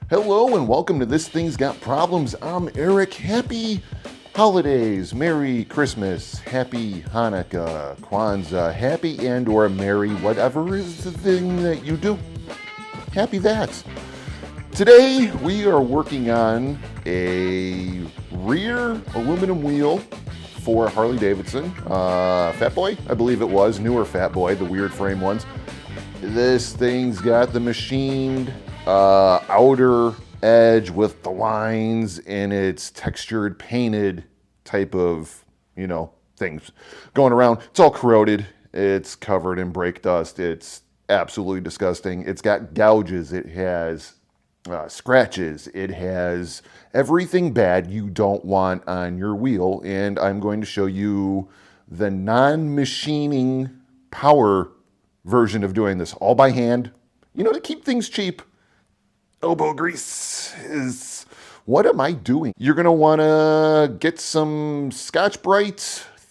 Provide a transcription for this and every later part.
Hello and welcome to This Thing's Got Problems. I'm Eric. Happy holidays, Merry Christmas, Happy Hanukkah, Kwanzaa, Happy and or Merry, whatever is the thing that you do. Happy that. Today we are working on a rear aluminum wheel for Harley Davidson. Fat Boy, I believe it was, newer Fat Boy, the weird frame ones. This thing's got the machined outer edge with the lines, and it's textured, painted type of, things going around. It's all corroded. It's covered in brake dust. It's absolutely disgusting. It's got gouges. It has scratches. It has everything bad you don't want on your wheel. And I'm going to show you the non-machining power version of doing this all by hand, to keep things cheap. Elbow grease is, what am I doing? You're gonna wanna get some Scotch-Brite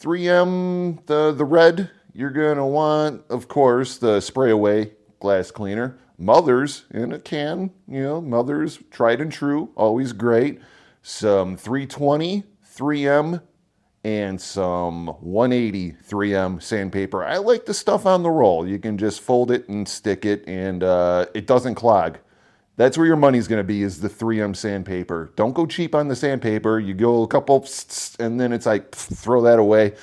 3M, the red. You're gonna want, of course, the spray away glass cleaner. Mother's in a can, Mother's tried and true, always great. Some 320 3M and some 180 3M sandpaper. I like the stuff on the roll. You can just fold it and stick it, and it doesn't clog. That's where your money's going to be, is the 3M sandpaper. Don't go cheap on the sandpaper. You go a couple, and then it's like, throw that away.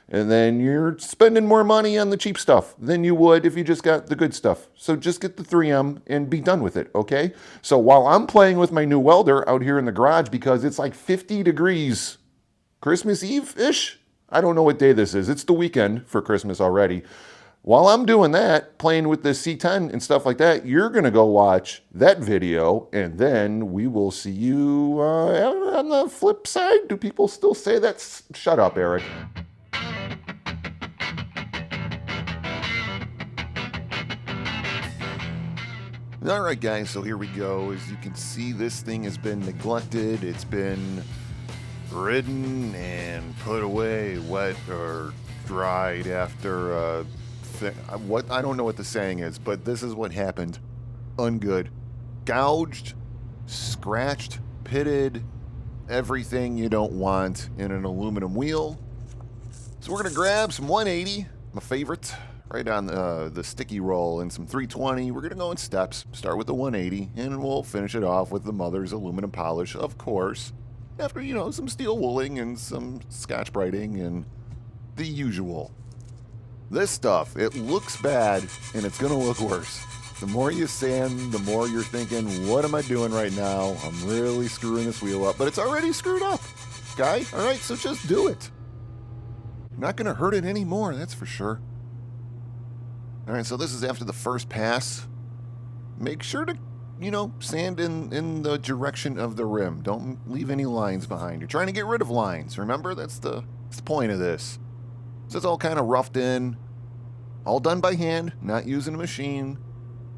And then you're spending more money on the cheap stuff than you would if you just got the good stuff. So just get the 3M and be done with it, okay? So while I'm playing with my new welder out here in the garage, because it's like 50 degrees Christmas Eve-ish? I don't know what day this is. It's the weekend for Christmas already. While I'm doing that, playing with this C10 and stuff like that, you're going to go watch that video, and then we will see you on the flip side. Do people still say that? Shut up, Eric. All right, guys, so here we go. As you can see, this thing has been neglected. It's been ridden and put away, wet or dried after what I don't know what the saying is, but this is what happened. Ungood. Gouged, scratched, pitted, everything you don't want in an aluminum wheel. So we're going to grab some 180, my favorite, right on the sticky roll, and some 320. We're going to go in steps. Start with the 180, and we'll finish it off with the Mother's aluminum polish, of course. After, some steel wooling and some Scotch-Briting and the usual. This stuff, it looks bad, and it's going to look worse. The more you sand, the more you're thinking, what am I doing right now? I'm really screwing this wheel up, but it's already screwed up, guy. All right, so just do it. Not going to hurt it anymore, that's for sure. All right, so this is after the first pass. Make sure to sand in the direction of the rim. Don't leave any lines behind. You're trying to get rid of lines. Remember, that's the point of this. So it's all kind of roughed in. All done by hand, not using a machine.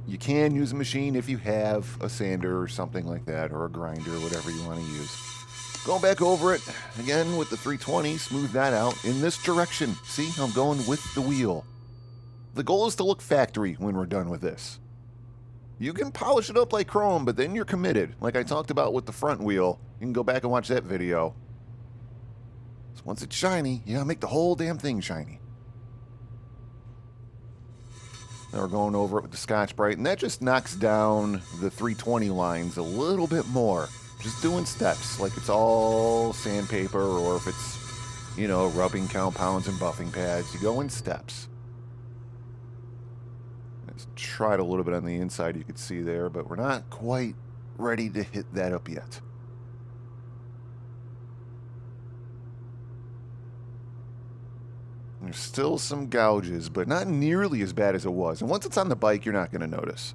You can use a machine if you have a sander or something like that, or a grinder, whatever you want to use. Going back over it, again with the 320, smooth that out in this direction. See, I'm going with the wheel. The goal is to look factory when we're done with this. You can polish it up like chrome, but then you're committed. Like I talked about with the front wheel. You can go back and watch that video. So once it's shiny, you gotta make the whole damn thing shiny. Now we're going over it with the Scotch-Brite, and that just knocks down the 320 lines a little bit more. Just doing steps, like it's all sandpaper, or if it's, rubbing compounds and buffing pads. You go in steps. Tried a little bit on the inside, you could see there, but we're not quite ready to hit that up yet. There's still some gouges, but not nearly as bad as it was. And once it's on the bike, you're not going to notice.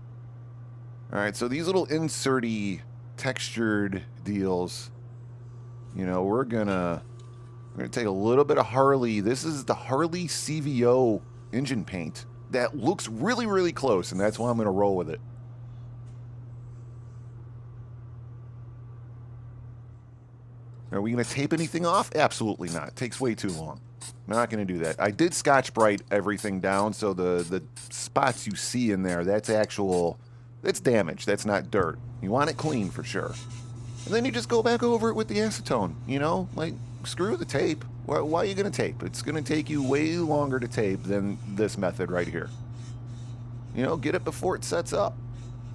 All right, so these little inserty textured deals, we're gonna take a little bit of Harley. This is the Harley CVO engine paint. That looks really, really close, and that's why I'm going to roll with it. Are we going to tape anything off? Absolutely not. It takes way too long. Not going to do that. I did Scotch-Brite everything down, so the spots you see in there, that's actual That's damage. That's not dirt. You want it clean for sure. And then you just go back over it with the acetone. You know, like, screw the tape. Why are you going to tape? It's going to take you way longer to tape than this method right here. You know, get it before it sets up.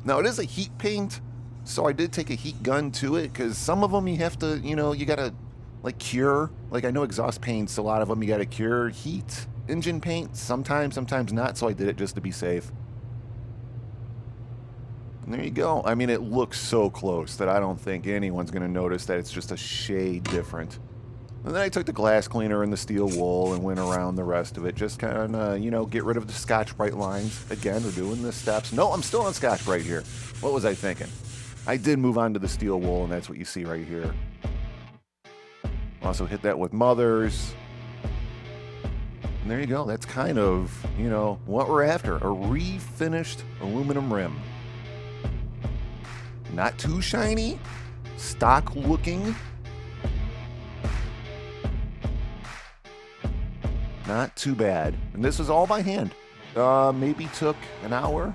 Now, it is a heat paint, so I did take a heat gun to it, because some of them you have to, you know, you got to, like, cure. Like, I know exhaust paints, a lot of them you got to cure. Heat engine paint, sometimes not, so I did it just to be safe. And there you go. I mean, it looks so close that I don't think anyone's going to notice that it's just a shade different. And then I took the glass cleaner and the steel wool and went around the rest of it. Just kind of, you know, get rid of the Scotch-Brite lines. Again, we're doing the steps. No, I'm still on Scotch-Brite here. What was I thinking? I did move on to the steel wool, and that's what you see right here. Also hit that with Mothers. And there you go. That's kind of, you know, what we're after. A refinished aluminum rim. Not too shiny. Stock looking. Not too bad. And this was all by hand. Maybe took an hour.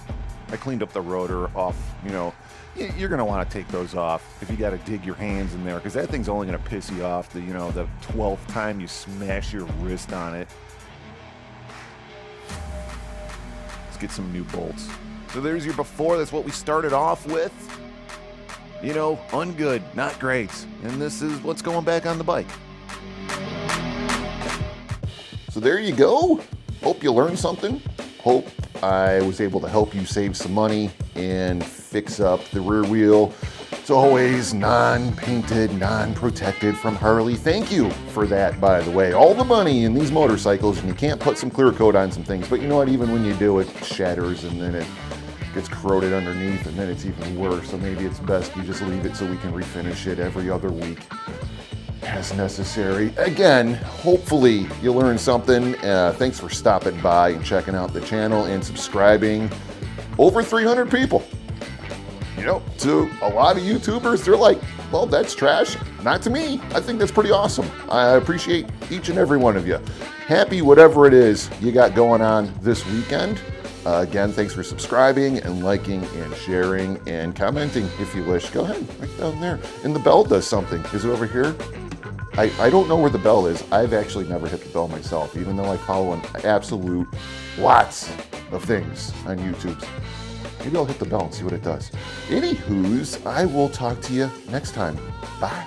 I cleaned up the rotor off, you know. You're going to want to take those off if you got to dig your hands in there, because that thing's only going to piss you off the, you know, the 12th time you smash your wrist on it. Let's get some new bolts. So there's your before. That's what we started off with. You know, ungood, not great. And this is what's going back on the bike. So there you go. Hope you learned something. Hope I was able to help you save some money and fix up the rear wheel. It's always non-painted, non-protected from Harley. Thank you for that, by the way. All the money in these motorcycles, and you can't put some clear coat on some things, but you know what? Even when you do, it shatters and then it gets corroded underneath, and then it's even worse. So maybe it's best you just leave it so we can refinish it every other week as necessary. Again, hopefully you learned something. Thanks for stopping by and checking out the channel and subscribing. Over 300 people. You know, to a lot of YouTubers, they're like, well, that's trash. Not to me. I think that's pretty awesome. I appreciate each and every one of you. Happy whatever it is you got going on this weekend. Again, thanks for subscribing and liking and sharing and commenting if you wish. Go ahead, right down there. And the bell does something. Is it over here? I don't know where the bell is. I've actually never hit the bell myself, even though I follow an absolute lots of things on YouTube. Maybe I'll hit the bell and see what it does. Anywho's, I will talk to you next time. Bye.